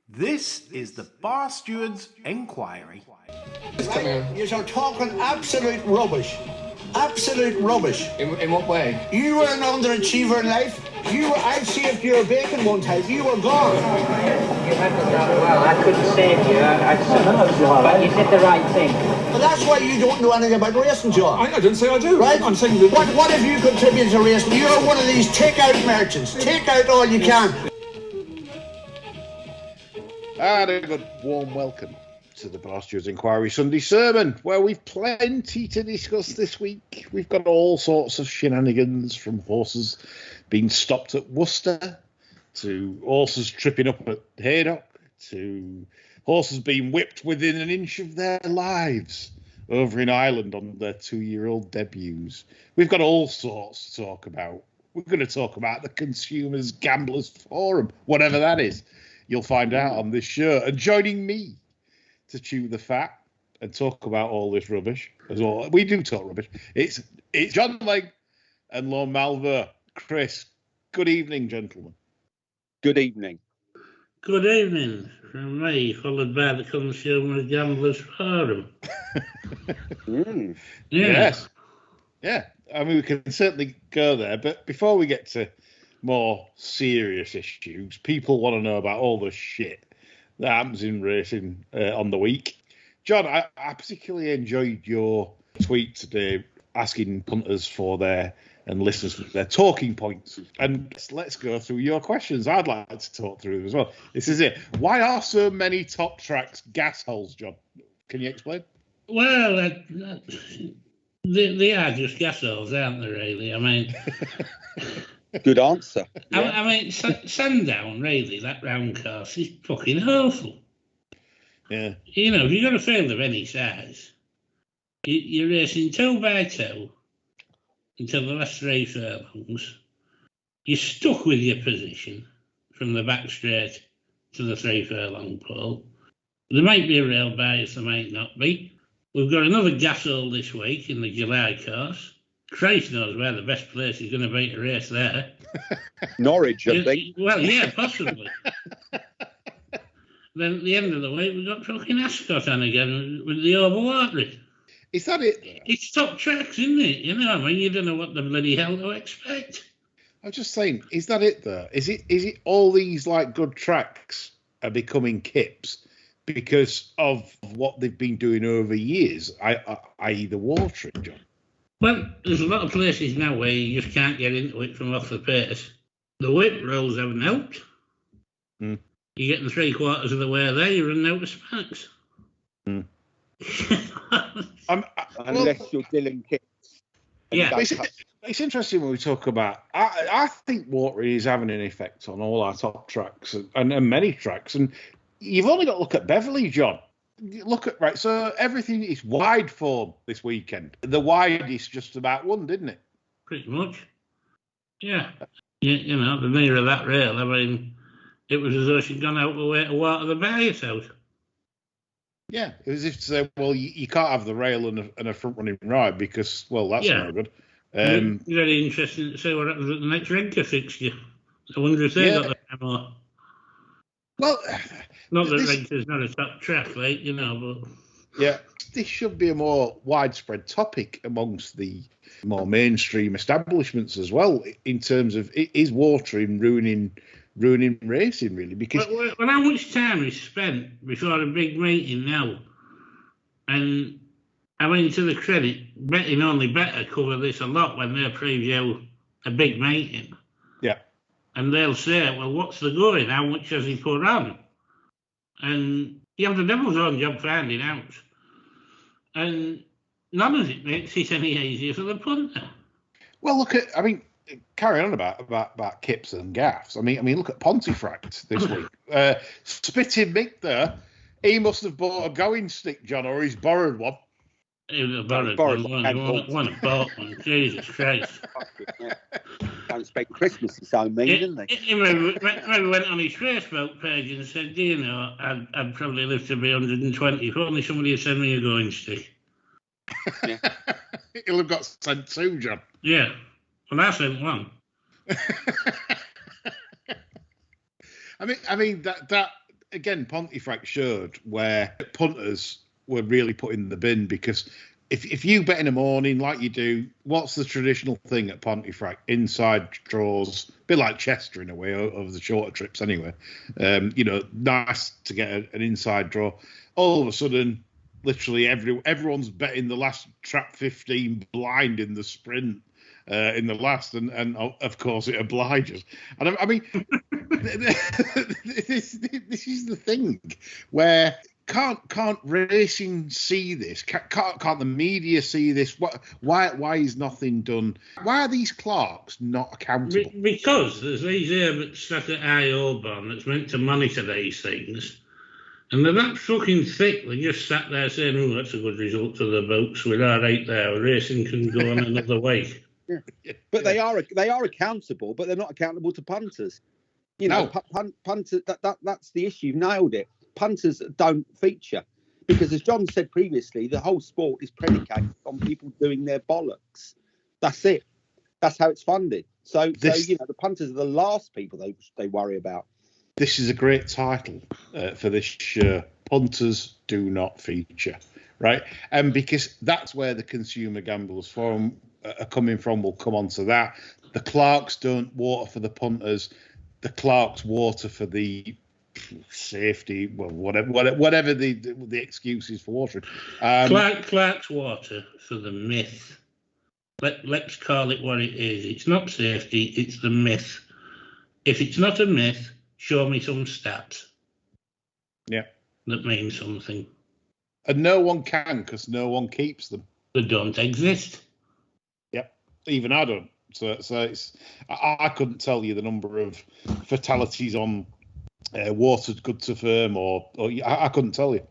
This is the Bar Stewards Enquiry. Right? You're talking absolute rubbish. Absolute rubbish. In what way? You were an underachiever in life. I saved your bacon one time. You were gone. You handled that well. I couldn't save you. But you did the right thing. But that's why you don't know anything about racing, John. I didn't say I do. Right? I'm saying that... What have you contributed to racing? You're one of these take-out merchants. Take out all you can. And a good warm welcome to the Bar Stewards Inquiry Sunday Sermon, where we've plenty to discuss this week. We've got all sorts of shenanigans, from horses being stopped at Worcester, to horses tripping up at Haydock, to horses being whipped within an inch of their lives over in Ireland on their 2-year-old debuts. We've got all sorts to talk about. We're going to talk about the Consumers Gamblers Forum, whatever that is. You'll find out on this show. And joining me to chew the fat and talk about all this rubbish as well. We do talk rubbish. It's John Legg and Lorne Malver. Chris, good evening, gentlemen. Good evening. Good evening from me, followed by the Consumer Gamblers Forum. Yes. Yeah. I mean, we can certainly go there. But before we get to more serious issues, people want to know about all the shit that happens in racing on the week. John, I particularly enjoyed your tweet today asking punters for their talking points. And let's go through your questions. I'd like to talk through them as well. This is it. Why are so many top tracks gas holes, John? Can you explain? Well, they are just gas holes, aren't they, really? I mean... Good answer. Yeah. I mean, Sandown, really, that round course is fucking awful. Yeah. You know, if you've got a field of any size, you're racing 2 by 2 until the last 3 furlongs. You're stuck with your position from the back straight to the 3 furlong pole. There might be a rail bias, there might not be. We've got another gas hole this week in the July course. Christ knows where the best place is going to be to race there. Norwich, I think. Well, yeah, possibly. Then at the end of the week, we've got fucking Ascot on again with the overwatering. Is that it? It's top tracks, isn't it? You know, I mean, you don't know what the bloody hell to expect. I'm just saying, is that it though? Is it all these like good tracks are becoming kips because of what they've been doing over years, i.e. the watering, John? Well, there's a lot of places now where you just can't get into it from off the pace. The whip rules haven't helped. You're getting 3/4 of the way there, you're running out of sparks. Unless you're Dylan Kitts. Yeah. It's interesting when we talk about... I think watering is having an effect on all our top tracks and many tracks. And you've only got to look at Beverley, John. Look at, right, so everything is wide form this weekend. The widest just about won, didn't it? Pretty much. Yeah. You know, the nearer that rail, I mean, it was as though she'd gone out of the way to water the bias out. Yeah. It was as if to say, well, you can't have the rail and a front-running ride because, well, that's no good. Very interesting to see what happens at the next Renker fixture. I wonder if they got the memo. Well... Not that Renker's not a top track, like, you know, but... Yeah, this should be a more widespread topic amongst the more mainstream establishments as well, in terms of, is watering ruining racing, really? Because... Well, how much time is spent before a big meeting now? And, I mean, to the credit, Betting Only Better cover this a lot when they preview a big meeting. Yeah. And they'll say, well, what's the going? How much has he put on? And you have the devil's own job finding out. And none of it makes it any easier for the punter. Well, look at, I mean, carry on about kips and gaffs. I mean, look at Pontefract this week. Spitting Mick there, he must have bought a going stick, John, or he's borrowed one. He was borrowed one bought one. Jesus Christ. Don't expect Christmas is so mean, didn't they? He maybe went on his Facebook page and said, do you know, I'd probably live to be 120 if only somebody had sent me a going stick. Yeah. He'll have got sent 2, John. Yeah. Well, I sent 1. I mean that again, Pontefract showed where punters were really put in the bin, because if you bet in the morning like you do, what's the traditional thing at Pontefract? Inside draws, a bit like Chester in a way, over the shorter trips anyway. Nice to get an inside draw. All of a sudden, literally everyone's betting the last trap 15 blind in the sprint in the last, and of course it obliges. And I mean, this is the thing where can't racing see this? Can't the media see this? Why is nothing done? Why are these clerks not accountable? Because there's these Herberts stuck at Holborn that's meant to monitor these things, and they're that fucking thick. They just sat there saying, "Oh, that's a good result to the boats. We're all right there. Racing can go on another way." Yeah. But they are accountable, but they're not accountable to punters. Punters. That's the issue. You've nailed it. Punters don't feature because, as John said previously, the whole sport is predicated on people doing their bollocks. That's it. That's how it's funded. So the punters are the last people they worry about. This is a great title for this show. Punters do not feature, right? And because that's where the consumer gamblers forum are coming from. We'll come on to that. The clerks don't water for the punters. The clerks water for the safety, well, whatever the excuse is for watering. Clark's water for the myth. Let's call it what it is. It's not safety, it's the myth. If it's not a myth, show me some stats. Yeah. That mean something. And no one can, because no one keeps them. They don't exist. Yep. Even I don't. So it's I couldn't tell you the number of fatalities on watered good to firm, or I couldn't tell you.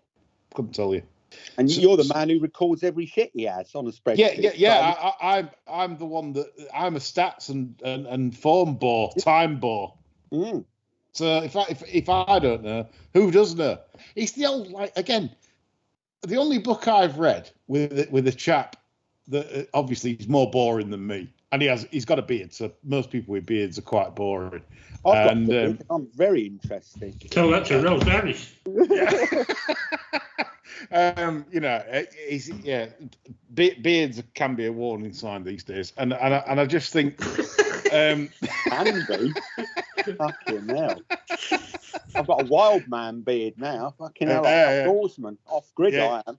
And you're the man who records every shit he has on a spreadsheet. Yeah. I'm the one that I'm a stats and form bore, time bore. Mm. So if I don't know, who does know? It's the old, again, the only book I've read with a chap that obviously is more boring than me, and he's got a beard, so most people with beards are quite boring. I'm very interesting. Tell that to Rose Harris. Beards can be a warning sign these days, and I just think, can be. Fucking hell. I've got a wild man beard now. Fucking hell, outdoorsman, off grid I am.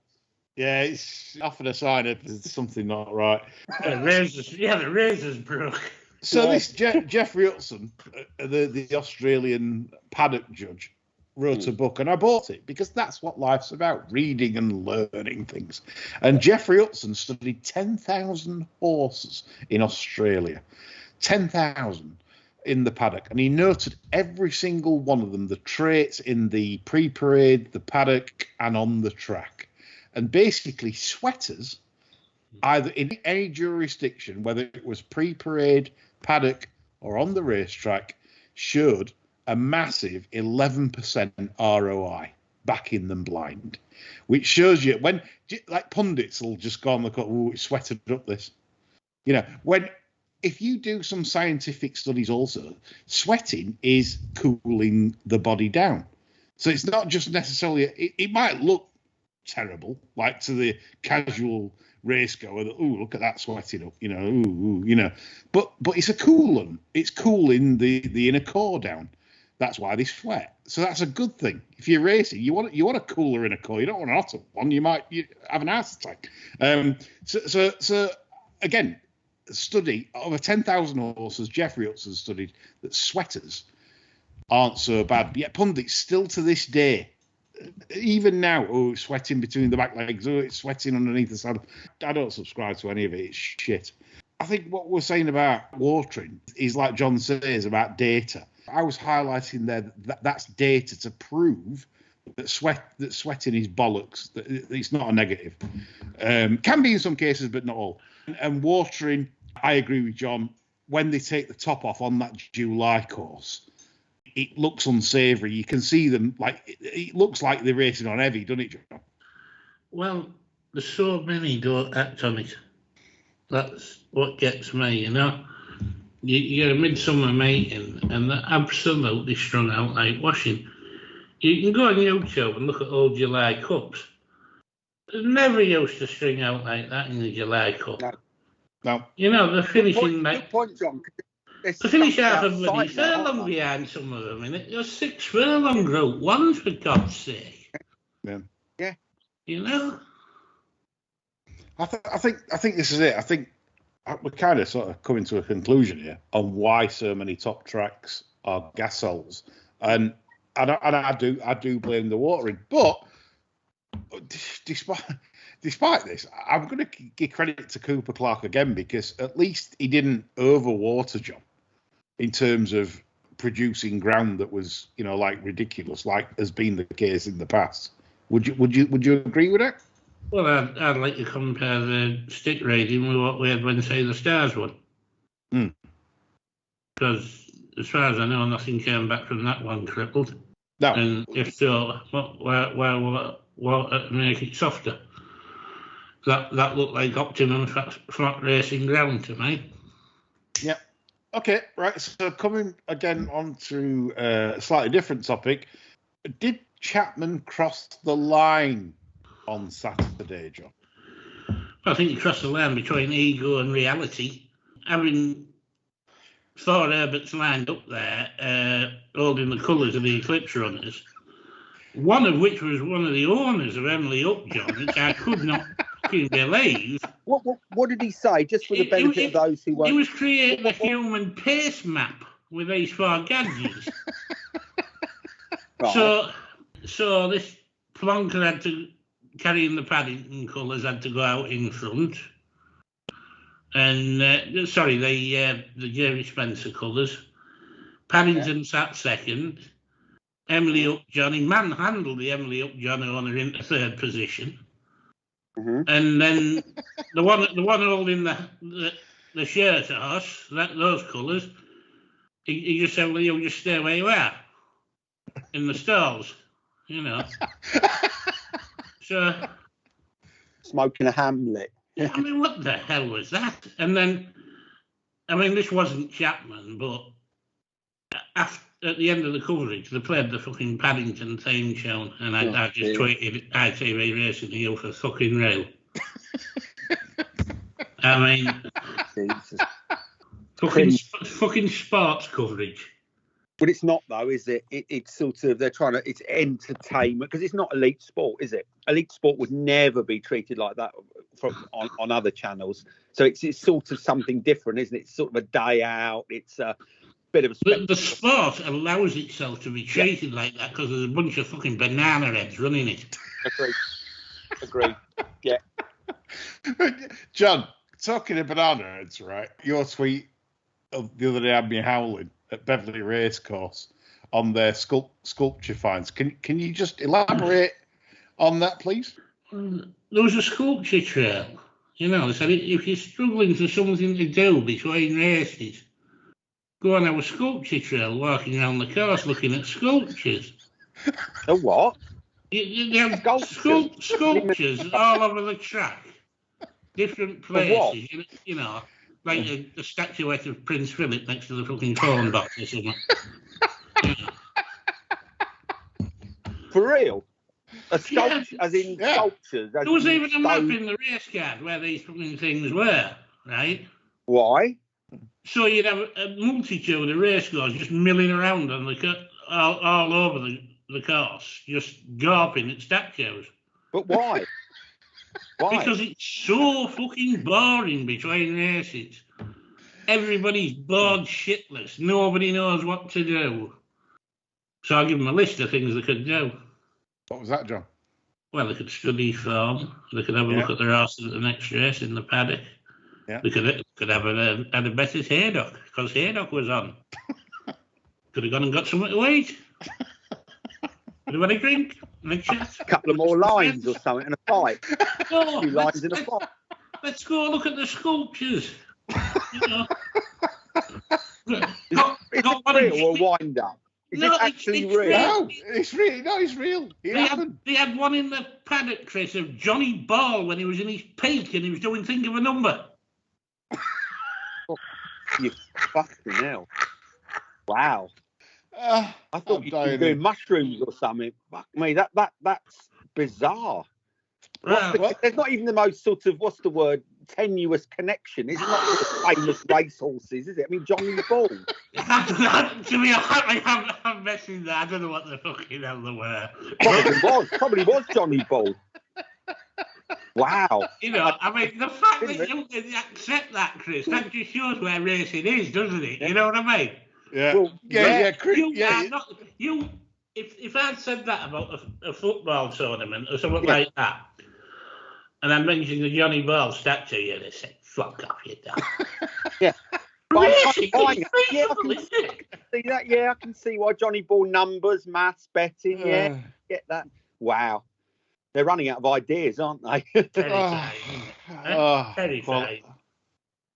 Yeah, it's often a sign of there's something not right. The razor's broke. So this Jeffrey Hudson, the Australian paddock judge, wrote a book, and I bought it because that's what life's about, reading and learning things. And Jeffrey Hudson studied 10,000 horses in Australia, 10,000 in the paddock, and he noted every single one of them, the traits in the pre-parade, the paddock, and on the track. And basically, sweaters, either in any jurisdiction, whether it was pre-parade, paddock, or on the racetrack, showed a massive 11% ROI, backing them blind, which shows you when, like, pundits will just go on the cut, oh, it sweated up this. If you do some scientific studies also, sweating is cooling the body down. So it's not just necessarily, it might look terrible, like to the casual race goer, that, oh, look at that sweating up, but it's a coolant. It's cooling the inner core down. That's why they sweat. So that's a good thing. If you're racing, you want a cooler inner core. You don't want an hotter one. You have an heart attack. So again, study over 10,000 horses. Jeffrey Hudson studied that sweaters aren't so bad. But yet pundits still to this day, even now, it's sweating between the back legs, it's sweating underneath the saddle. I don't subscribe to any of it. It's shit. I think what we're saying about watering is, like John says, about data. I was highlighting there that's data to prove that sweating is bollocks. That it's not a negative. Can be in some cases, but not all. And watering, I agree with John. When they take the top off on that July course, it looks unsavoury. You can see them, like, it looks like they're racing on heavy, doesn't it, John? Well, there's so many don't act on it. That's what gets me, You get a midsummer meeting and they're absolutely strung out like washing. You can go on YouTube and look at old July Cups. They never used to string out like that in the July Cup. No. You know, they're finishing Good point, John. they finish half a bloody furlong behind some of them. And you're 6 furlong Group 1s, for God's sake. Yeah. You know? I think this is it. I think we're kind of sort of coming to a conclusion here on why so many top tracks are gas cells, and I do blame the watering. But despite this, I'm going to give credit to Cooper Clark again, because at least he didn't overwater John in terms of producing ground that was, you know, like ridiculous, like has been the case in the past. Would you agree with that? Well, I'd like to compare the stick rating with what we had when, say, the Stars won. Because, as far as I know, nothing came back from that one crippled. No. And if so, what make it softer? That looked like optimum flat racing ground to me. Yeah. Okay, right. So coming again on to a slightly different topic, did Chapman cross the line on Saturday, John? I think he crossed the line between ego and reality. Having 4 Herberts lined up there, holding the colours of the Eclipse Runners, one of which was one of the owners of Emily Upjohn, which I could not fucking believe. What did he say, just for the benefit of those who weren't... He was creating a human pace map with these 4 gadgets. Right. So this plonker had to, carrying the Paddington colours, had to go out in front. And, the Jerry Spencer colours. Paddington sat second. Emily Upjohn, he manhandled the Emily Upjohn owner into 3rd position. Mm-hmm. And then the one holding the shirt horse, those colours, he just said, well, you'll just stay where you are in the stalls, you know. So Smoking a Hamlet. I mean, what the hell was that? And then, I mean, this wasn't Chapman, but at the end of the coverage, they played the fucking Paddington theme tune, and I just tweeted ITV Racing Heel for fucking real. I mean, fucking sports coverage. But it's not, though, is it? It's sort of, it's entertainment, because it's not elite sport, is it? Elite sport would never be treated like that on other channels. So it's sort of something different, isn't it? It's sort of a day out. It's a bit of a spectacle. The sport allows itself to be treated like that because there's a bunch of fucking banana heads running it. Agreed. Yeah. John, talking of banana heads, right? Your tweet of the other day had me howling at Beverley Racecourse on their sculpture finds. Can you just elaborate on that, please? There was a sculpture trail. You know, they said if you're struggling for something to do between races, go on our sculpture trail, walking around the course looking at sculptures. A what? You have sculptures all over the track, different places. You know, like a statuette of Prince Philip next to the fucking phone box or something. For real? A sculpture, as in sculptures? There was even a map in the race card where these fucking things were, right? Why? So you'd have a multitude of race cars just milling around on all over the course, just gawping at statues. But why? Why? Because it's so fucking boring between races. Everybody's bored shitless. Nobody knows what to do. So I'll give them a list of things they could do. What was that, John? Well, they could study form. They could have a look at their horses at the next race in the paddock. Yeah. They could have had a bet at Haydock, because Haydock was on. Could have gone and got something to eat. Could have had a drink. A couple of more lines or something in a fight. No, a few lines in a fight. Let's go look at the sculptures. You know. Is it real or wind up? Is it actually real? No, it's real. No, it's real. They had one in the paddock, Chris, of Johnny Ball when he was in his peak and he was doing Think of a Number. You fucking hell. Wow. I thought you were doing mushrooms or something. Fuck me, that's bizarre. There's not even the most sort of, what's the word, tenuous connection. It's not the famous racehorses, is it? I mean, Johnny Bull. To be honest, I'm messing that. I don't know what the fucking hell they were. Probably was Johnny Bull. Wow. You know, I mean, the fact that you can accept that, Chris, that just shows where racing is, doesn't it? You know what I mean? Yeah. Well, Chris, if I'd said that about a football tournament or something like that, and I mentioned the Johnny Ball statue, you'd have said, fuck off, you dog. Yeah. But Racing, I can see that. Yeah, I can see why Johnny Ball numbers, maths, betting. Yeah, get that. Wow. They're running out of ideas, aren't they? Terrifying.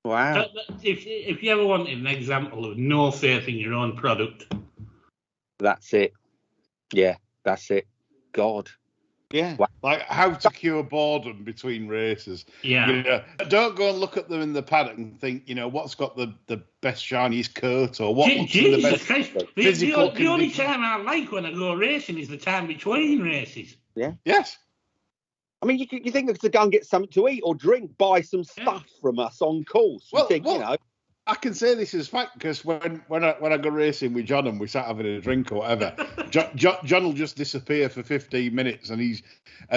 Wow. If you ever wanted an example of no faith in your own product, that's it. Yeah, that's it. God. Yeah, wow. Like how to cure boredom between races. Yeah. You know, don't go and look at them in the paddock and think, you know, what's got the best shiniest coat or what looks the best physical the only time I like when I go racing is the time between races. Yeah. Yes. I mean, you think to go and get something to eat or drink, buy some stuff from us on course. You know. I can say this as fact because when I go racing with John and we sat having a drink or whatever, John will just disappear for 15 minutes and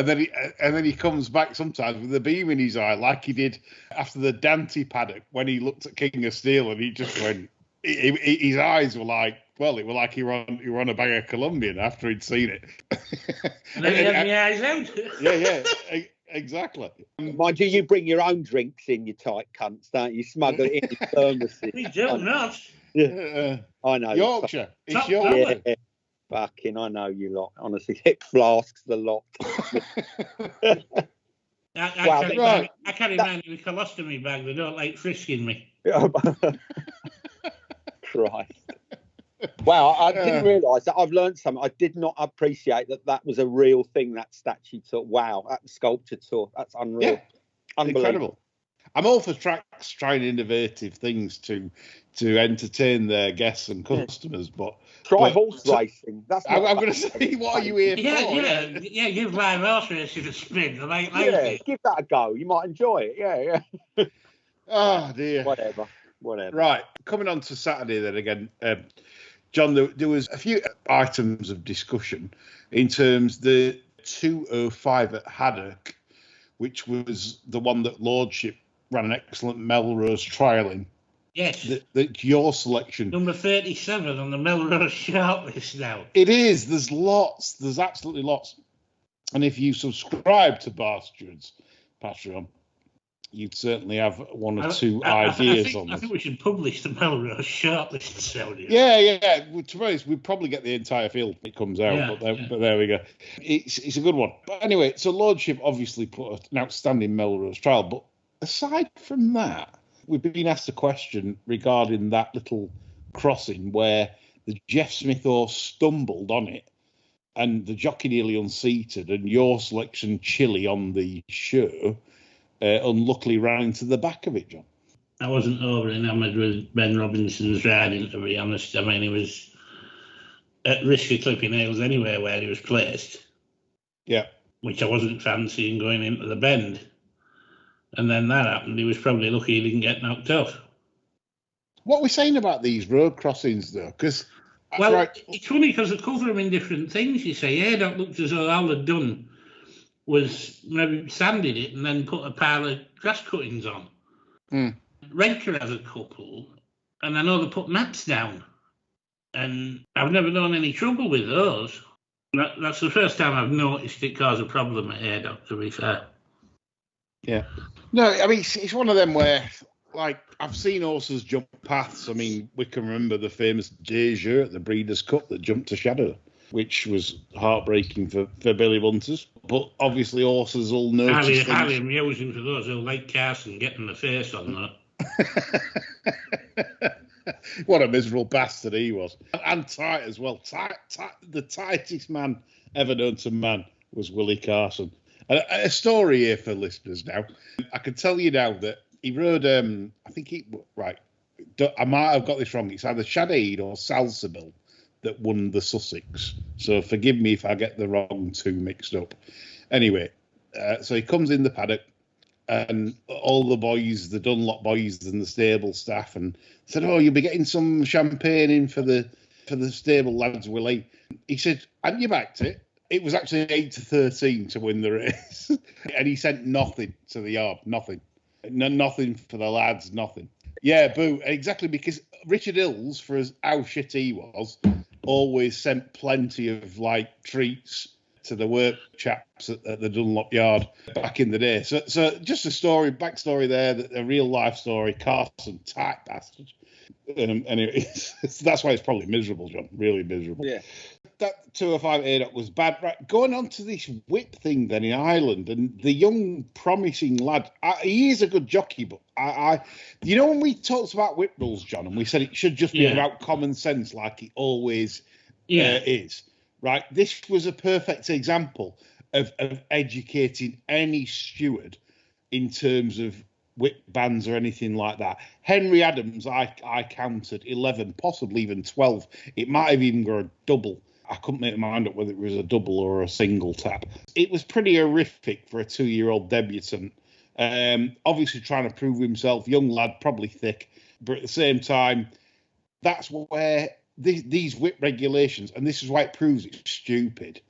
then he comes back sometimes with a beam in his eye like he did after the Dante paddock when he looked at King of Steel and he just went. His eyes were like, well, it was like he were on a bag of Colombian after he'd seen it. And then he had my eyes out. Yeah, exactly. Mind you bring your own drinks in, you tight cunts, don't you? Smuggle it in your thermoses. We do not. Yeah. I know. Yorkshire. It's Yorkshire. Yeah. Fucking, I know you lot. Honestly, hip flasks, the lot. I carry mine in a colostomy bag. They don't like frisking me. Christ. Wow, I didn't realise that. I've learned something. I did not appreciate that was a real thing, that statue tour. Wow, that sculpture tour. That's unreal. Yeah, incredible. I'm all for tracks trying innovative things to entertain their guests and customers, but horse racing. That's I'm going to say, what are you here for? Yeah. Give live horse racing a spin. Give that a go. You might enjoy it. Yeah. Oh dear. Whatever. Right, coming on to Saturday then again, John. There was a few items of discussion in terms the 205 at Haddock, which was the one that Lordship ran an excellent Melrose trial in. Yes. That your selection. Number 37 on the Melrose shortlist now. It is. There's lots. There's absolutely lots. And if you subscribe to Bar Steward's Patreon, you'd certainly have one or two ideas on this. I think we should publish the Melrose shortlist, Sony. Yeah. To be honest, we'd probably get the entire field when it comes out, but there we go. It's a good one. But anyway, so Lordship obviously put an outstanding Melrose trial, but aside from that, we've been asked a question regarding that little crossing where the Jeff Smith horse stumbled on it and the jockey nearly unseated and your selection Chili on the show unluckily ran into the back of it, John. I wasn't over enamoured with Ben Robinson's riding, to be honest. I mean, he was at risk of clipping nails anywhere where he was placed. Yeah. Which I wasn't fancying going into the bend. And then that happened. He was probably lucky he didn't get knocked off. What are we saying about these road crossings, though? Because it's funny because they cover them in different things. You say, Haydock looked as though all they'd done was maybe sanded it and then put a pile of grass cuttings on. Redcar has a couple, and I know they put mats down. And I've never known any trouble with those. That's the first time I've noticed it cause a problem at Haydock, to be fair. Yeah. No, I mean, it's one of them where, like, I've seen horses jump paths. I mean, we can remember the famous Deja at the Breeders' Cup that jumped to Shadow, which was heartbreaking for Billy Vultures. But obviously horses will notice things. Highly amusing for those who like Carson getting the face on that. What a miserable bastard he was. And tight as well. The tightest man ever known to man was Willie Carson. A story here for listeners now. I can tell you now that he rode, I might have got this wrong. It's either Shadade or Salsabil that won the Sussex. So forgive me if I get the wrong two mixed up. Anyway, so he comes in the paddock, and all the boys, the Dunlop boys and the stable staff, and said, "Oh, you'll be getting some champagne in for the stable lads, Willie." He said, "Hadn't you backed it?" It was actually 8-13 to win the race, and he sent nothing to the yard, nothing for the lads, nothing. Yeah, boo, exactly, because Richard Hills, for how shit he was, always sent plenty of treats to the work chaps at the Dunlop yard back in the day. So just a backstory there, a real life story. Carson, tight bastard. Anyway, that's why it's probably miserable, John. Really miserable. Yeah. That 205 ADOC was bad. Right, going on to this whip thing then in Ireland, and the young promising lad, he is a good jockey, but you know when we talked about whip rules, John, and we said it should just be about common sense like it always is, right? This was a perfect example of educating any steward in terms of whip bans or anything like that. Henry Adams, I counted 11, possibly even 12. It might have even got a double. I couldn't make my mind up whether it was a double or a single tap. It was pretty horrific for a 2-year-old debutant. Obviously trying to prove himself, young lad, probably thick, but at the same time, that's where these whip regulations, and this is why it proves it's stupid,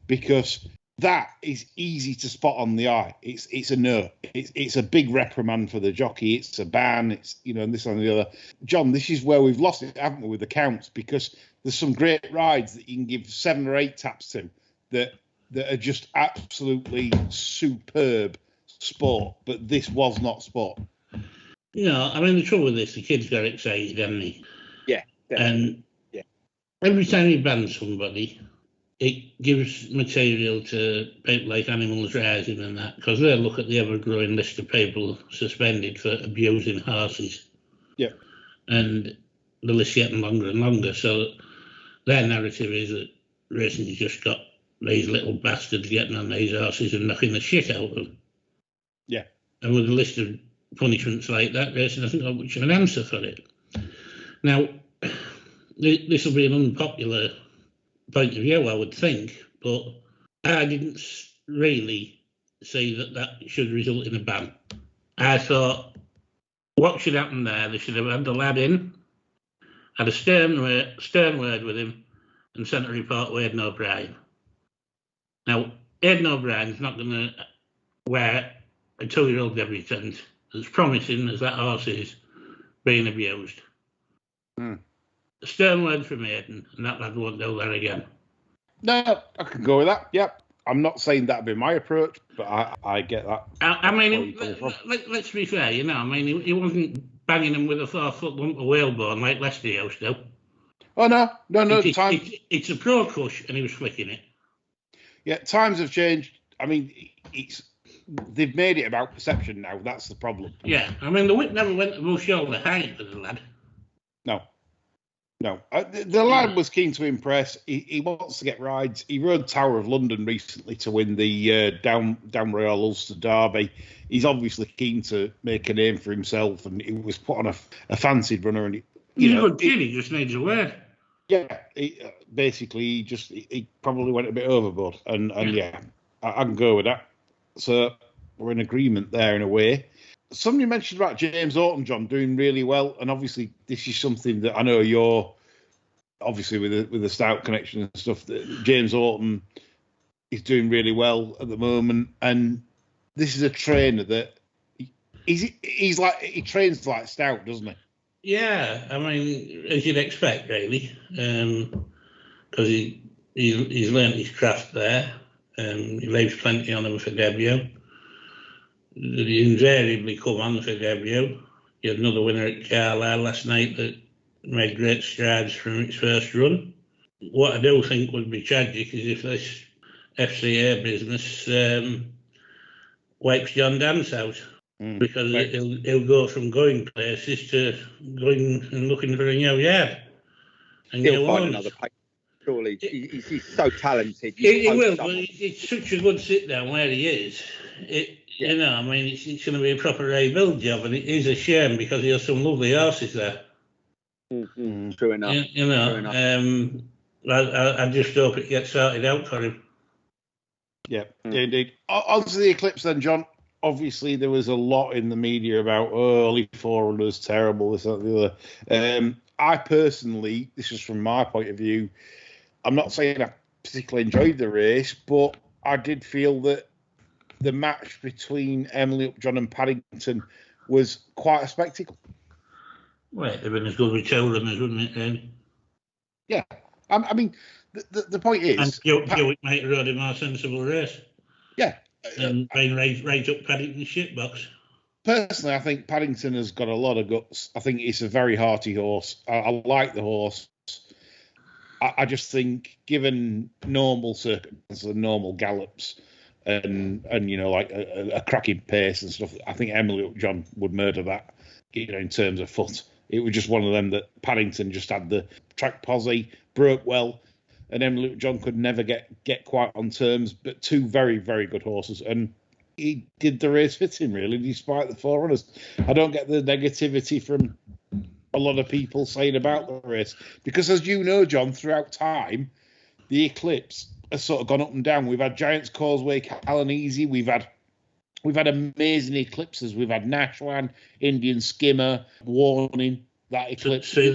because that is easy to spot on the eye. It's a no. It's a big reprimand for the jockey. It's a ban. It's and this and the other. John, this is where we've lost it, haven't we, with the counts? Because there's some great rides that you can give 7 or 8 taps to that are just absolutely superb sport. But this was not sport. I mean, the trouble with this, the kids got excited, haven't they? Yeah. And every time you ban somebody, it gives material to people like Animals Rising and that, because they look at the ever-growing list of people suspended for abusing horses. Yeah. And the list getting longer and longer. So their narrative is that racing's just got these little bastards getting on these horses and knocking the shit out of them. Yeah. And with a list of punishments like that, racing hasn't got much of an answer for it. Now, this will be an unpopular point of view, I would think, but I didn't really see that should result in a ban. I thought, what should happen there? They should have had the lad in, had a stern word with him, and sent a report with Aidan O'Brien. Now, Aidan O'Brien's not going to wear a 2-year-old debutant as promising as that horse is being abused. A stern word from Aidan, and that lad won't do that again. No, I can go with that. Yep. I'm not saying that'd be my approach, but I get that. I mean, let's be fair, I mean, he wasn't banging him with a 4-foot lump of whalebone like Leicester used to. Oh, no. It's a pro cush, and he was flicking it. Yeah, times have changed. I mean, they've made it about perception now. That's the problem. Yeah, I mean, the whip never went above shoulder height for the lad. No. The lad was keen to impress. He wants to get rides. He rode Tower of London recently to win the Down Royal Ulster Derby. He's obviously keen to make a name for himself, and he was put on a fancied runner. And he's a good kid. He just needs a word. Yeah, basically, he probably went a bit overboard, and yeah, I can go with that. So we're in agreement there in a way. Somebody mentioned about James Orton, John, doing really well, and obviously this is something that I know you're obviously with the Stout connection and stuff. That James Orton is doing really well at the moment, and this is a trainer that he trains like Stout, doesn't he? Yeah, I mean, as you'd expect, really, because he's learnt his craft there. He leaves plenty on him for debut. He invariably come on for debut. He had another winner at Carlisle last night that made great strides from its first run. What I do think would be tragic is if this FCA business wipes John Dance out. Because he'll go from going places to going and looking for a new yard. And he'll find another place. Surely, he's so talented. He will, but it's such a good sit down where he is. I mean, it's going to be a proper rebuild job, and it is a shame because he has some lovely horses there. True enough. True enough. I just hope it gets sorted out for him. Yeah, indeed. On to the Eclipse then, John. Obviously, there was a lot in the media about, only 400's terrible, this, that, the other. I personally, this is from my point of view, I'm not saying I particularly enjoyed the race, but I did feel that the match between Emily Upjohn and Paddington was quite a spectacle. Well, it'd have been as good with two runners, wouldn't it, then? Yeah. I mean, the point is... And Hewitt might have rode a more sensible race. Yeah. And being right up Paddington's shitbox. Personally, I think Paddington has got a lot of guts. I think it's a very hearty horse. I like the horse. I just think, given normal circumstances and normal gallops, and you know, like a cracking pace and stuff, I think Emily Upjohn would murder that. You know, in terms of foot, it was just one of them that Paddington just had the track posse, broke well, and Emily Upjohn could never get quite on terms. But two very, very good horses, and he did the race fitting really, despite the 400s. I don't get the negativity from a lot of people saying about the race, because as you know, John, throughout time, the Eclipse has sort of gone up and down. We've had Giants Causeway, Callaneasy, we've had amazing eclipses. We've had Nashwan, Indian Skimmer, Warning, that eclipse. See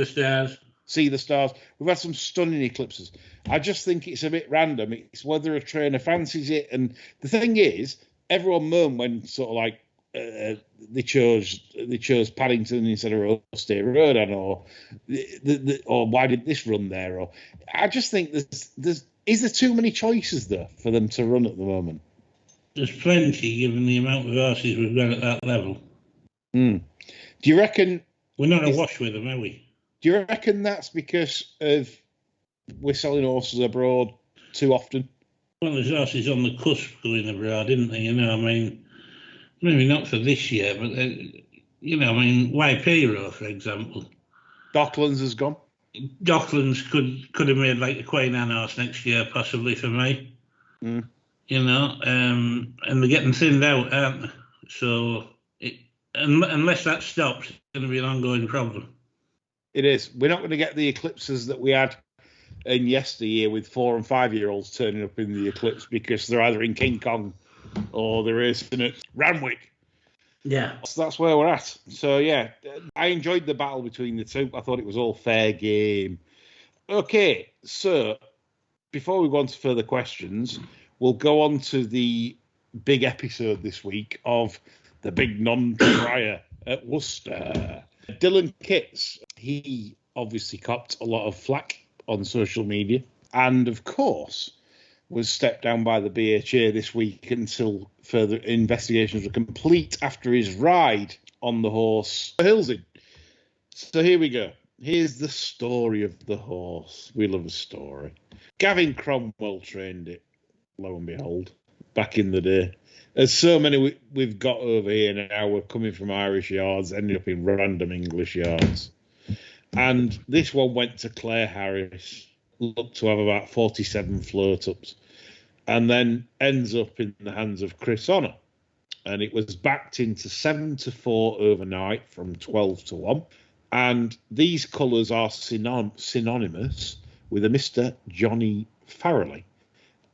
the stars. We've had some stunning eclipses. I just think it's a bit random. It's whether a trainer fancies it. And the thing is, everyone moaned when sort of like they chose Paddington instead of State Road, or why did this run there? Or I just think is there too many choices there for them to run at the moment? There's plenty, given the amount of horses we've got at that level. Do you reckon we're not awash with them, are we? Do you reckon that's because of we're selling horses abroad too often? Well, there's horses on the cusp going abroad, isn't there? You know, I mean, maybe not for this year, but you know, I mean, Waipiro, for example. Docklands has gone. Docklands could have made like a Queen Anne horse next year, possibly for me. You know, and they're getting thinned out, aren't they? So, unless that stops, it's going to be an ongoing problem. It is. We're not going to get the eclipses that we had in yesteryear with 4 and 5 year olds turning up in the eclipse because they're either in King Kong or they're racing at Ramwick. Yeah. So that's where we're at. So, yeah, I enjoyed the battle between the two. I thought it was all fair game. Okay, so before we go on to further questions, we'll go on to the big episode this week of the big non-trier at Worcester. Dylan Kitts, he obviously copped a lot of flack on social media and, of course, was stepped down by the BHA this week until further investigations were complete after his ride on the horse Hillsing. So here we go. Here's the story of the horse. We love a story. Gavin Cromwell trained it, lo and behold, back in the day. There's so many we've got over here now. We're coming from Irish yards, ending up in random English yards. And this one went to Claire Harris, looked to have about 47 float-ups, and then ends up in the hands of Chris Honor. And it was backed into 7-4 overnight from 12-1. And these colours are synonymous with a Mr. Johnny Farrelly.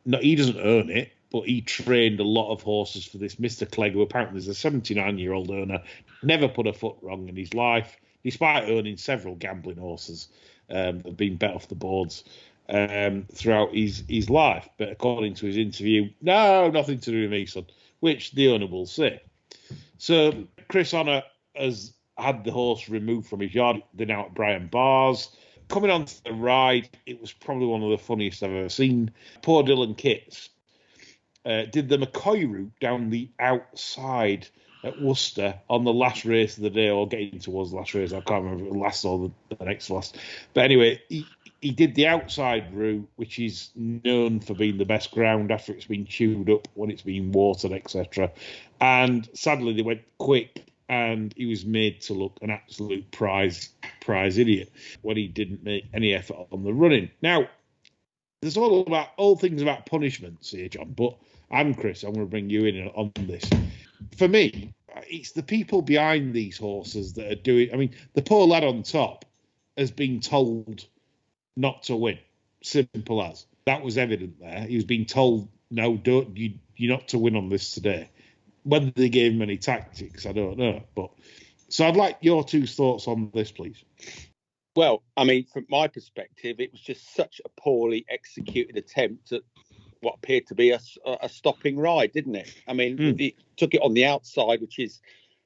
No, he doesn't own it, but he trained a lot of horses for this Mr. Clegg, who apparently is a 79-year-old owner, never put a foot wrong in his life, despite owning several gambling horses that have been bet off the boards throughout his life. But according to his interview, no, nothing to do with me, son, which the owner will say. So Chris Honor has had the horse removed from his yard. They're now at Brian Bars. Coming on to the ride, it was probably one of the funniest I've ever seen. Poor Dylan Kitts did the McCoy route down the outside at Worcester on the last race of the day, or getting towards the last race. I can't remember if it was last or the next last. But anyway, he did the outside route, which is known for being the best ground after it's been chewed up, when it's been watered, etc. And sadly, they went quick, and he was made to look an absolute prize idiot when he didn't make any effort on the running. Now, there's all things about punishments here, John, but I'm Chris. I'm going to bring you in on this. For me, it's the people behind these horses that are doing. I mean, the poor lad on top has been told not to win. Simple as. That was evident there. He was being told, no, you're not to win on this today. Whether they gave him any tactics, I don't know. But so I'd like your two thoughts on this, please. Well, I mean, from my perspective, it was just such a poorly executed attempt at what appeared to be a stopping ride, didn't it? I mean, it took it on the outside, which is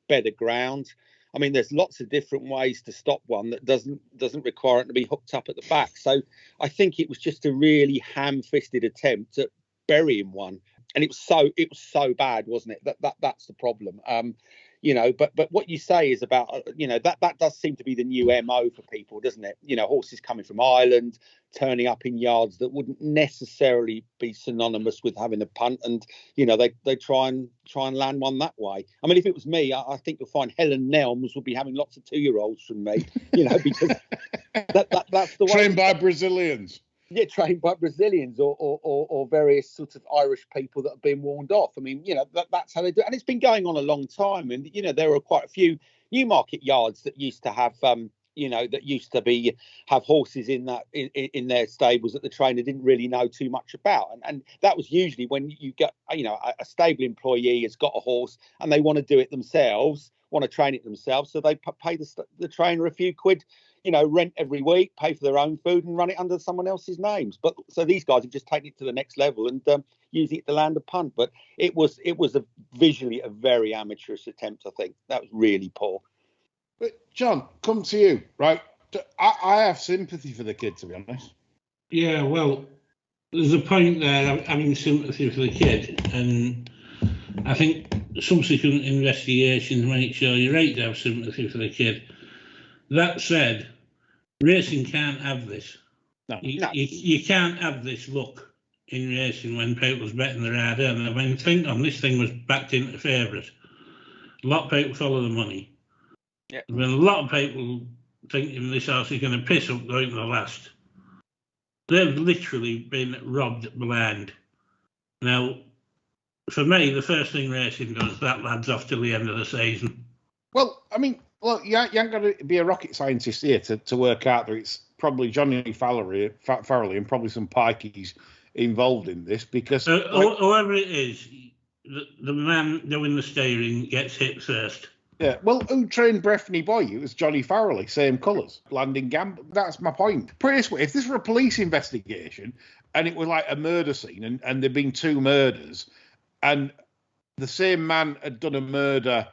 better ground. I mean, there's lots of different ways to stop one that doesn't require it to be hooked up at the back. So I think it was just a really ham-fisted attempt at burying one, and it was so bad, wasn't it? That's the problem. But what you say is about that does seem to be the new MO for people, doesn't it? Horses coming from Ireland, turning up in yards that wouldn't necessarily be synonymous with having a punt, and they try and land one that way. I mean, if it was me, I think you'll find Helen Nelms would be having lots of 2-year-olds from me, because that's the way. Trained by Brazilians. Yeah, trained by Brazilians or various sort of Irish people that have been warned off. I mean, that's how they do it. And it's been going on a long time. And, there are quite a few Newmarket yards that used to have, have horses in their stables that the trainer didn't really know too much about. And that was usually when you get, a stable employee has got a horse and they want to do it themselves, want to train it themselves. So they pay the trainer a few quid, rent every week, pay for their own food and run it under someone else's names. But so these guys have just taken it to the next level and using it to land a punt. But it was visually a very amateurish attempt, I think. That was really poor. But John, come to you, right? I have sympathy for the kid, to be honest. Yeah, well, there's a point there having sympathy for the kid, and I think subsequent investigations make sure you're right to have sympathy for the kid. That said, racing can't have this. No. You can't have this luck in racing when people's betting their hard earned. I mean, think on this thing was backed into favourite. A lot of people follow the money. Yeah. There's been a lot of people thinking this horse is going to piss up going to the last. They've literally been robbed blind. Now, for me, the first thing racing does, that lad's off till the end of the season. Well, I mean, look, you ain't got to be a rocket scientist here to work out that it's probably Johnny Farrelly and probably some pikeys involved in this because... whoever it is, the man doing the steering gets hit first. Yeah, well, who trained Breffney Boy? It was Johnny Farrelly, same colours, landing gamble. That's my point. Put it this way, if this were a police investigation and it was like a murder scene and there'd been 2 murders and the same man had done a murder...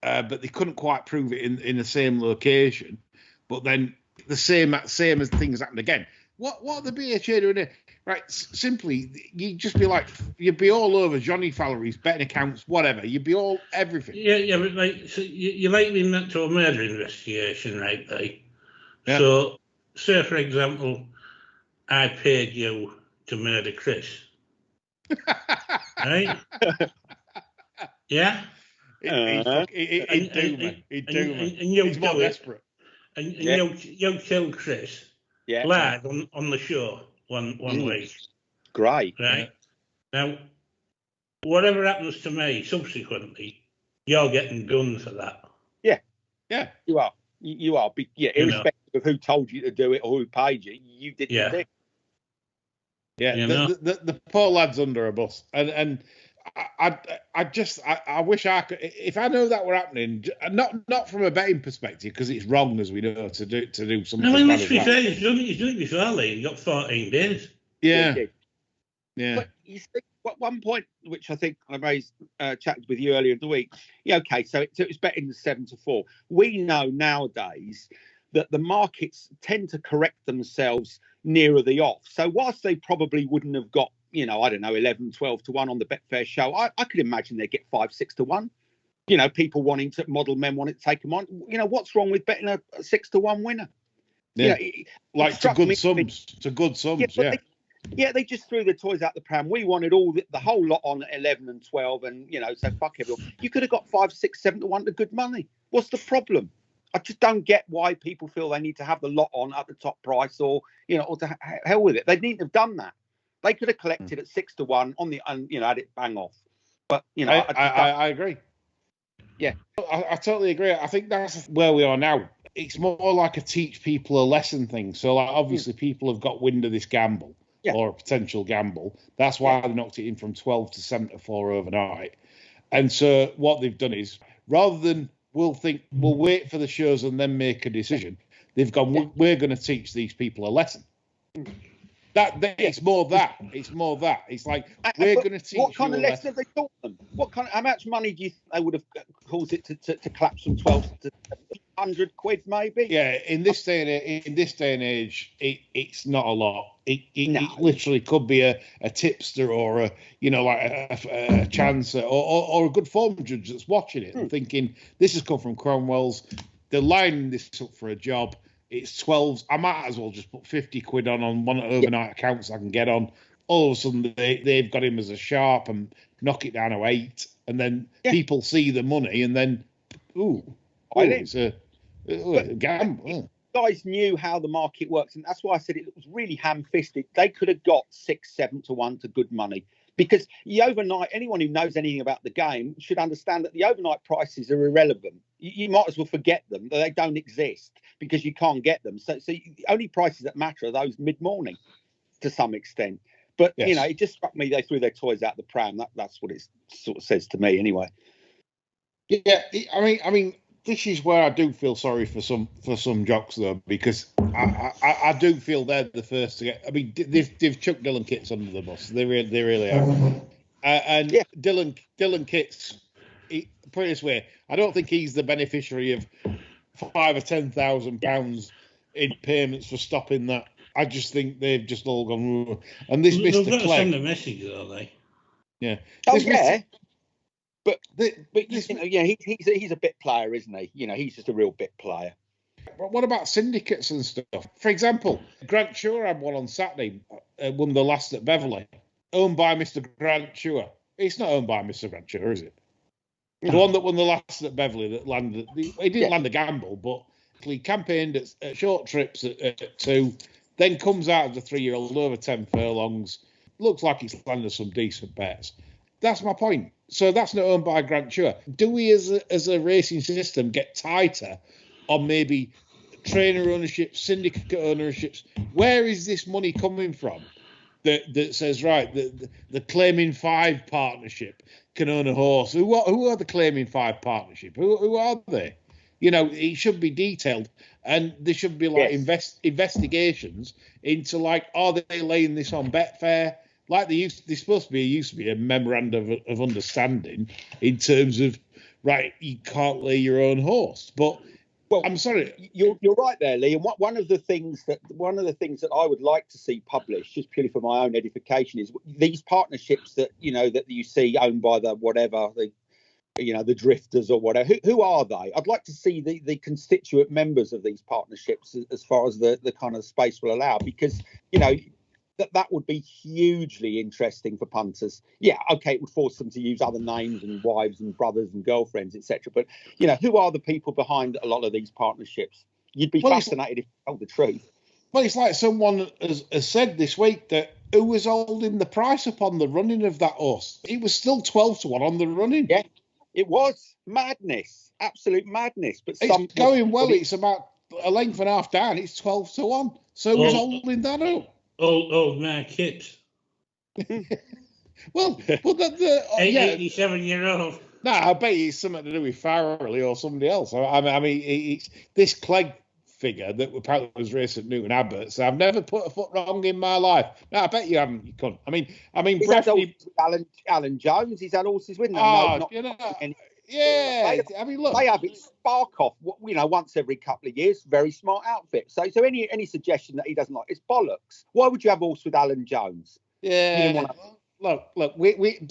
but they couldn't quite prove it in the same location. But then the same as things happened again. What are the BHA doing here? Right, simply, you'd just be like, you'd be all over Johnny Fallery's betting accounts, whatever. You'd be all everything. Yeah, but like, so you're likening that to a murder investigation, right? Like, yeah. So, say for example, I paid you to murder Chris, right? Yeah. He'd do me. And he's more desperate. And you killed Chris live on the show one week. Great. Right? Now, whatever happens to me subsequently, you're getting done for that. Yeah. You are. You are. Yeah, irrespective of who told you to do it or who paid you, you did the thing. Yeah, the poor lad's under a bus. And I wish I could. If I know that were happening, not from a betting perspective, because it's wrong, as we know, to do something. No, let's be fair. He's done it before. He got 14 days. Yeah. But you see, at one point, which I think I raised, chatted with you earlier in the week. Yeah, okay. So it was betting 7-4. We know nowadays that the markets tend to correct themselves nearer the off. So whilst they probably wouldn't have got, I don't know, 11, 12 to 1 on the Betfair show, I could imagine they'd get 5, 6 to 1. People wanting to, model men wanting to take them on. What's wrong with betting a 6 to 1 winner? Yeah. To good sums, yeah. They just threw the toys out the pram. We wanted the whole lot on 11 and 12 and, so fuck everyone. You could have got 5, 6, 7 to 1 to good money. What's the problem? I just don't get why people feel they need to have the lot on at the top price or to hell with it. They needn't have done that. They could have collected at 6 to 1 on the, had it bang off. But, I agree. Yeah. I totally agree. I think that's where we are now. it's more like a teach people a lesson thing. So, like, obviously, people have got wind of this gamble or a potential gamble. That's why they knocked it in from 12 to 7 to 4 overnight. And so, what they've done is, rather than we'll wait for the shows and then make a decision, they've gone, we're going to teach these people a lesson. It's more that. It's more that. It's like, we're going to teach what kind you of a lesson have they taught them? How much money do you think they would have caused it to collapse from 12 to 100 quid, maybe? Yeah, in this day and age, it's not a lot. It literally could be a tipster or a chancer or a good form judge that's watching it and thinking, this has come from Cromwell's. They're lining this up for a job. It's 12s. I might as well just put 50 quid on one overnight accounts I can get on. All of a sudden, they've got him as a sharp and knock it down to 8. And then people see the money and then, it's a gamble. Guys knew how the market works. And that's why I said it was really ham-fisted. They could have got 6, 7 to 1 to good money. Because the overnight, anyone who knows anything about the game should understand that the overnight prices are irrelevant. You might as well forget them. They don't exist because you can't get them. So the only prices that matter are those mid-morning to some extent. But, it just struck me they threw their toys out the pram. That's what it sort of says to me anyway. Yeah, I mean, this is where I do feel sorry for some jocks, though, because I do feel they're the first to get. I mean, they've chucked Dylan Kitts under the bus. They really have. Dylan Kitts, put it this way, I don't think he's the beneficiary of £5,000 or £10,000 in payments for stopping that. I just think they've just all gone. And this They've Mr. got to Clegg, send a message, though, they. Yeah. But he's a bit player, isn't he? He's just a real bit player. But what about syndicates and stuff? For example, Grant Shore had one on Saturday, won the last at Beverley, owned by Mr. Grant Shore. It's not owned by Mr. Grant Shore, is it? The one that won the last at Beverley that landed, he didn't land a gamble, but he campaigned at short trips at 2, then comes out as a 3-year-old over 10 furlongs. Looks like he's landed some decent bets. That's my point. So that's not owned by Grant Shore. Do we, as a racing system, get tighter on maybe trainer ownerships, syndicate ownerships? Where is this money coming from that says, right, the Claiming 5 partnership can own a horse? Who are the Claiming 5 partnership? Who are they? It should be detailed, and there should be like investigations into like, are they laying this on Betfair? Like used to be a memorandum of understanding in terms of, right, you can't lay your own horse. But I'm sorry, you're right there, Lee. And one of the things that I would like to see published, just purely for my own edification, is these partnerships that you see owned by the whatever the drifters or whatever. Who are they? I'd like to see the constituent members of these partnerships as far as the kind of space will allow, because that would be hugely interesting for punters. Yeah, okay, it would force them to use other names and wives and brothers and girlfriends, etc. But who are the people behind a lot of these partnerships? You'd be fascinated if you told the truth. Well, it's like someone has said this week that who was holding the price upon the running of that horse? It was still 12 to 1 on the running. Yeah, it was madness, absolute madness. But it's going well. It's about a length and a half down. It's 12 to 1. So who's holding that up? Old man Kitts. well, 87-year-old. No, I bet it's something to do with Farrelly or somebody else. I mean, it's this Clegg figure that apparently was racing at Newton Abbott. So I've never put a foot wrong in my life. No, I bet you haven't. You couldn't. I mean, he's had horses with Alan Jones. He's had horses with him. Yeah. I mean, look, they have it spark off. Once every couple of years. Very smart outfit. So any suggestion that he doesn't like, it's bollocks. Why would you have a horse with Alan Jones? Yeah. Look. We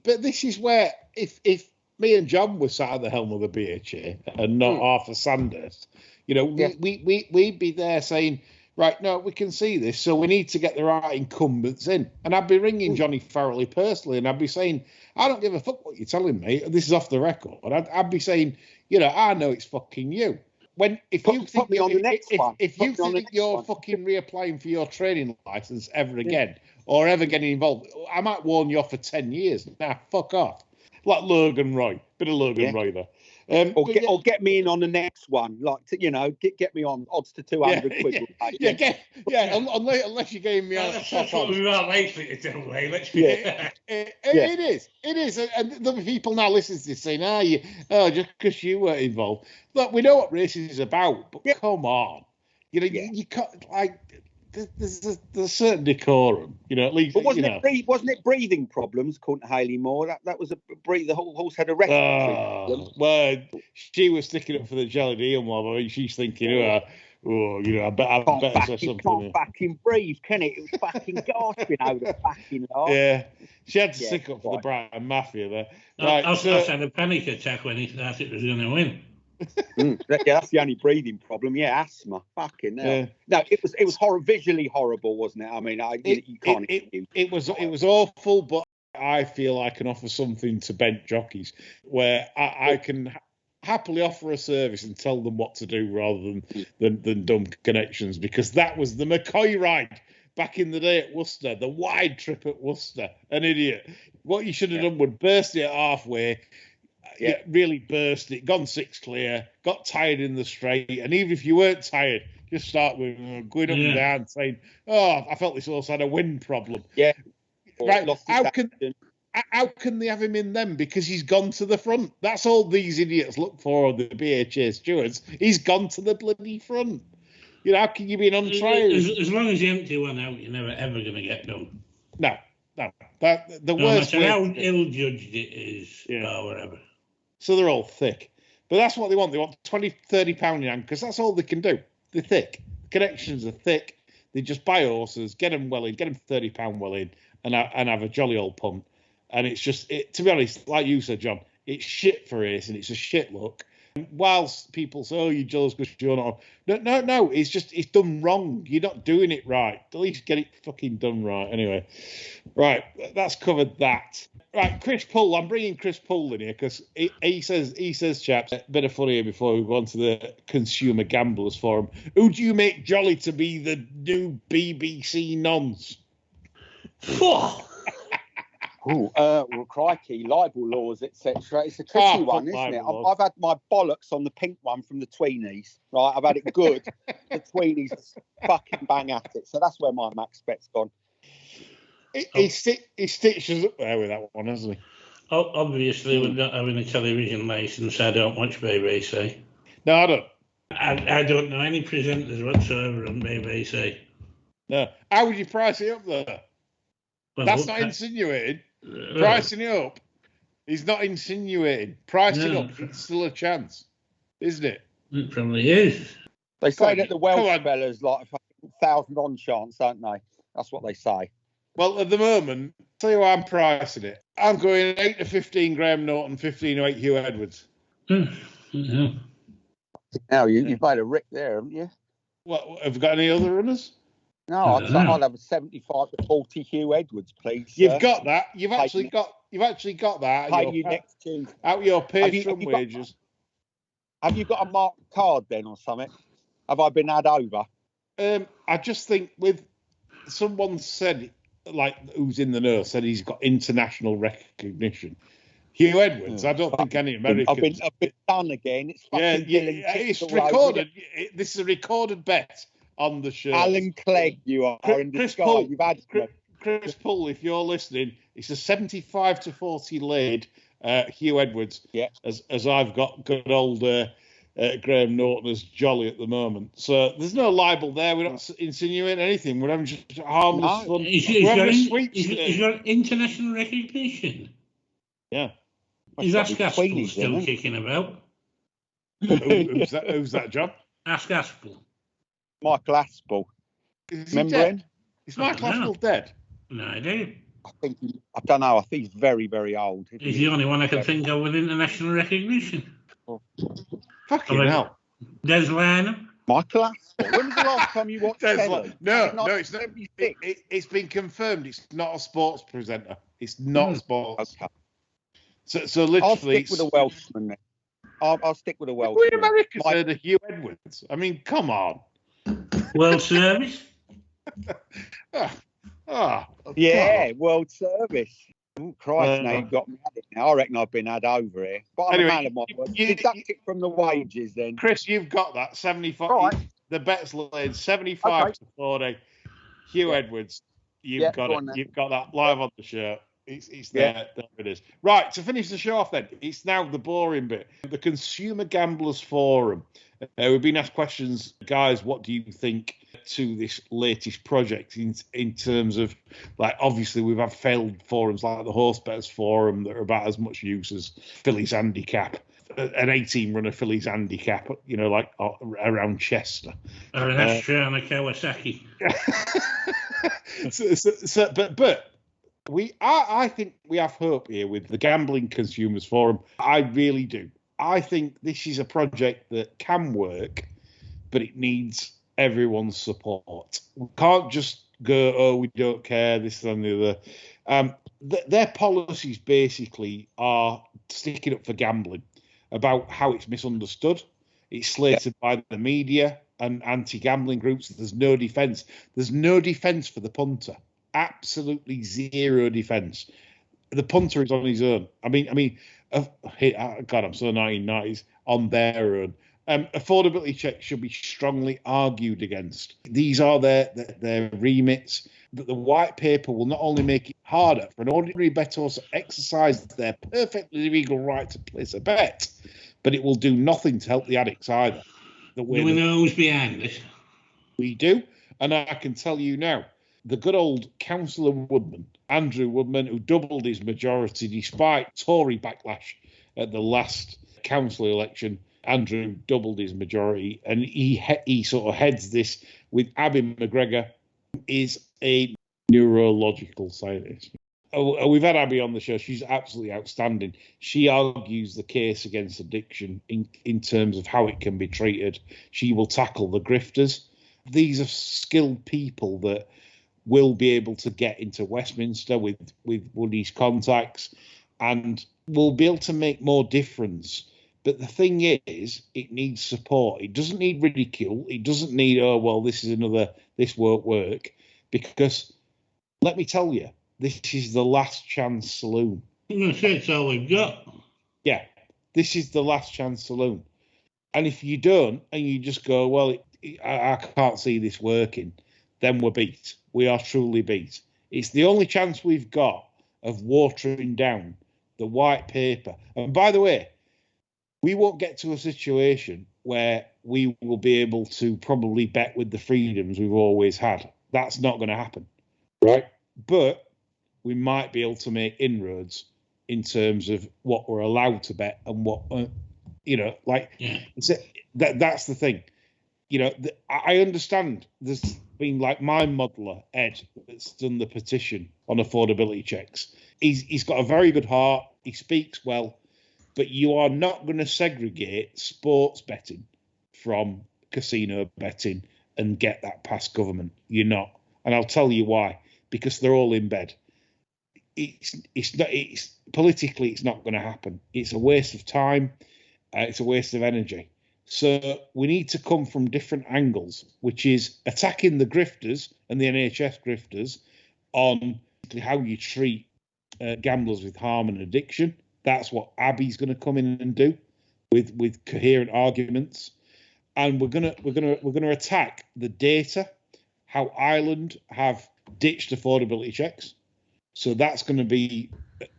but this is where if me and John were sat at the helm of the BHA and not Arthur Sanders, we'd be there saying, right, no, we can see this, so we need to get the right incumbents in. And I'd be ringing Johnny Farrelly personally, and I'd be saying, I don't give a fuck what you're telling me. This is off the record. I'd be saying, I know it's fucking you. If you think you're fucking reapplying for your training license ever again, or ever getting involved, I might warn you off for 10 years. Nah, fuck off. Like Logan Roy. Bit of Logan Roy there. Or get me in on the next one, like get me on odds to 200 quid. Unless you gave me That's what we are likely to do, mate. Let's be It is, and there'll be people now listening to this saying, just because you weren't involved. Look, we know what racing is about, but come on, you can't There's a certain decorum, at least. But wasn't it breathing problems, according to Hayley Moore? That was the whole horse had a respiratory problem. Well, she was sticking up for the Jelly Deal mob. I mean, she's thinking, I better say something. Can't fucking breathe, can it? It was fucking gasping out of fucking laugh. Yeah, she had to stick up for the Brighton Mafia there. Right, I had a panic attack when he thought it was going to win. That's the only breathing problem. Yeah, asthma. Fucking hell. Yeah. No, it was visually horrible, wasn't it? I mean, you can't. It was awful, but I feel I can offer something to bent jockeys where I can happily offer a service and tell them what to do rather than dumb connections, because that was the McCoy ride back in the day at Worcester, the wide trip at Worcester. An idiot. What you should have done would burst it halfway. Really burst it, gone 6 clear, got tired in the straight, and even if you weren't tired, just start with going up and down, saying, I felt this horse had a wind problem. Yeah. Right. How can they have him in them? Because he's gone to the front. That's all these idiots look for, the BHA stewards. He's gone to the bloody front. How can you be on trial? As long as you empty one out, you're never ever going to get done. No. The worst way. How ill-judged it is, or whatever. So they're all thick. But that's what they want. They want 20, 30 pound in hand, because that's all they can do. They're thick. The connections are thick. They just buy horses, get them well in, get them 30 pound well in, and have a jolly old punt. And it's just, to be honest, like you said, John, it's shit for racing. It's a shit look. Whilst people say, you're jealous because you're not. No, it's done wrong. You're not doing it right. At least get it fucking done right. Anyway, right, that's covered that. Right, Chris Pull. I'm bringing Chris Pull in here because he says, chaps, a bit of fun here before we go on to the Consumer Gamblers Forum. Who do you make jolly to be the new BBC nons? Well, crikey, libel laws, etc. It's a tricky one, isn't it? I've had my bollocks on the pink one from the Tweenies, right? I've had it good. The Tweenies fucking bang at it. So that's where my max bet's gone. He stitches up there with that one, hasn't he? Obviously, we're not having a television licence. I don't watch BBC. No, I don't. I don't know any presenters whatsoever on BBC. No. How would you price it up there? Well, that's not insinuating. Pricing it up is not insinuating. Pricing up, it's still a chance, isn't it? It probably is. They say that the Welsh fellas like a 1,000 on chance, don't they? That's what they say. Well, at the moment, tell you how I'm pricing it. I'm going 8 to 15 Graham Norton, 15 to 8 Hugh Edwards. Yeah. Now you've made a rick there, haven't you? What, have you got any other runners? No, I'd have a 75 to 40 Hugh Edwards, please. You've got that. You've actually got that. Pay you next Tuesday. Out your Patreon wages. Have you got a marked card then or something? Have I been had over? I just think with someone said, like who's in the know, said he's got international recognition. Hugh Edwards, I don't think any Americans. I've been done again. It's it's recorded. This is a recorded bet on the show. Alan Clegg, you are in the sky. Pull, you've had Chris Pull, if you're listening, it's a 75 to 40 lead Hugh Edwards. Yeah. As I've got good old Graham Norton as jolly at the moment. So there's no libel there. We're not insinuating anything. We're having just harmless fun. He's got international recognition. Yeah. Is Askaspel still kicking about? Who's that, John? Askaspel. Michael Aspel. Remember him? Is Michael Aspel dead? No idea. I don't know. I think he's very, very old. He's the only one I can think of with international recognition. Fucking hell. Des Lynam. Michael Aspel. When was the last time you watched telly? No, it's not. It's been confirmed. It's not a sports presenter. It's not sports. Okay. So literally, I'll stick with a Welshman. Then. I'll stick with a Welshman. We're Americans heard of Hugh Edwards. I mean, come on. World Service. Yeah, World Service. Christ, now you've got me at it now. I reckon I've been had over here. But I'm Anyway, a man of my word. Deduct it from the wages then. Chris, you've got that 75. Right. The bet's laid 75 to 40. Hugh Edwards, you've got it. You've got that live on the shirt. It's there. There it is. Right, to finish the show off then, it's now the boring bit. The Consumer Gamblers Forum. We've been asked questions, guys, what do you think to this latest project in terms of, like, obviously we've had failed forums like the Horse Betters Forum that are about as much use as Phillies Handicap, an 18-runner Phillies Handicap, you know, like around Chester. Or an Astra and a Kawasaki. But I think we have hope here with the Gambling Consumers Forum. I really do. I think this is a project that can work, but it needs everyone's support. We can't just go, oh, we don't care, this and the other. Their policies basically are sticking up for gambling, about how it's misunderstood. It's slated by the media and anti-gambling groups. There's no defence. There's no defence for the punter. Absolutely zero defence. The punter is on his own. I mean, God, I'm so 1990s, on their own. Affordability checks should be strongly argued against. These are their remits. That the white paper will not only make it harder for an ordinary bettor to exercise their perfectly legal right to place a bet, but it will do nothing to help the addicts either. Do we know who's behind this? We do, and I can tell you now, the good old Councillor Woodman, Andrew Woodman, who doubled his majority despite Tory backlash at the last council election. Andrew doubled his majority, and he sort of heads this with Abby McGregor, is a neurological scientist. We've had Abby on the show. She's absolutely outstanding. She argues the case against addiction in terms of how it can be treated. She will tackle the grifters. These are skilled people that will be able to get into Westminster with Woody's contacts and will be able to make more difference. But the thing is, it needs support. It doesn't need ridicule. It doesn't need, oh, well, this won't work. Because, let me tell you, this is the last chance saloon. I'm going to say it's all we've got. Yeah, this is the last chance saloon. And if you don't, and you just go, well, I can't see this working, then we're beat. We are truly beat. It's the only chance we've got of watering down the white paper. And by the way, we won't get to a situation where we will be able to probably bet with the freedoms we've always had. That's not going to happen, right? But we might be able to make inroads in terms of what we're allowed to bet and what, that's the thing. You know, I understand there's been like my modeler, Ed, that's done the petition on affordability checks. He's got a very good heart. He speaks well. But you are not going to segregate sports betting from casino betting and get that past government. You're not. And I'll tell you why. Because they're all in bed. It's politically, it's not going to happen. It's a waste of time. It's a waste of energy. So we need to come from different angles, which is attacking the grifters and the NHS grifters on how you treat gamblers with harm and addiction. That's what Abby's going to come in and do with coherent arguments, and we're gonna attack the data, how Ireland have ditched affordability checks. So that's going to be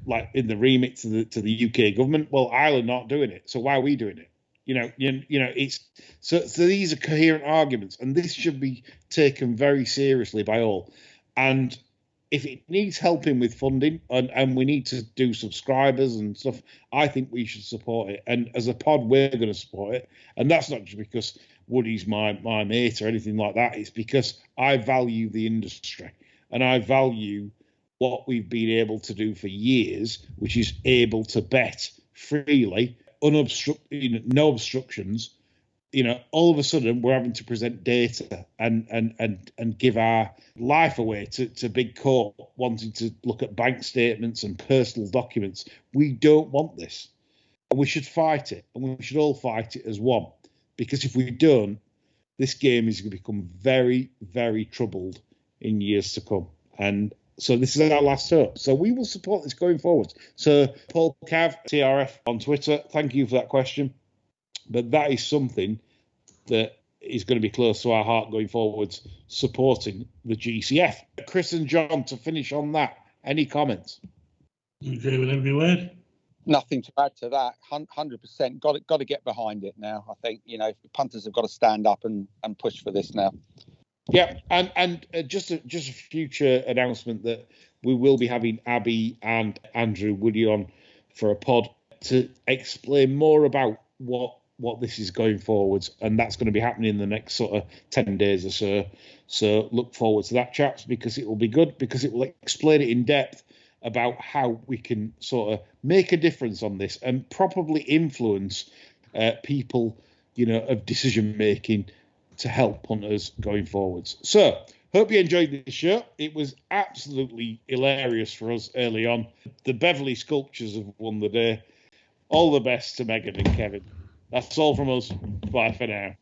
like in the remit to the UK government. Well, Ireland not doing it, so why are we doing it? You know, it's so these are coherent arguments, and this should be taken very seriously by all. And if it needs helping with funding and we need to do subscribers and stuff, I think we should support it. And as a pod, we're going to support it. And that's not just because Woody's my mate or anything like that. It's because I value the industry and I value what we've been able to do for years, which is able to bet freely, unobstructed, no obstructions. You know, all of a sudden we're having to present data and give our life away to big court wanting to look at bank statements and personal documents. We don't want this, and we should fight it, and we should all fight it as one, because if we don't, this game is going to become very, very troubled in years to come. And So this is our last hope. So we will support this going forward. So Paul Cav, TRF on Twitter, thank you for that question. But that is something that is going to be close to our heart going forwards, supporting the GCF. Chris and John, to finish on that, any comments? Agree with every word. Nothing to add to that. 100%. Got to get behind it now. I think the punters have got to stand up and push for this now. Yeah, and just a future announcement that we will be having Abby and Andrew Woody on for a pod to explain more about what this is going forwards, and that's going to be happening in the next sort of 10 days or so. So look forward to that, chaps, because it will be good, because it will explain it in depth about how we can sort of make a difference on this and probably influence people, of decision making to help punters going forwards. So hope you enjoyed this show. It was absolutely hilarious for us early on. The Beverley Sculptures have won the day. All the best to Megan and Kevin. That's all from us. Bye for now.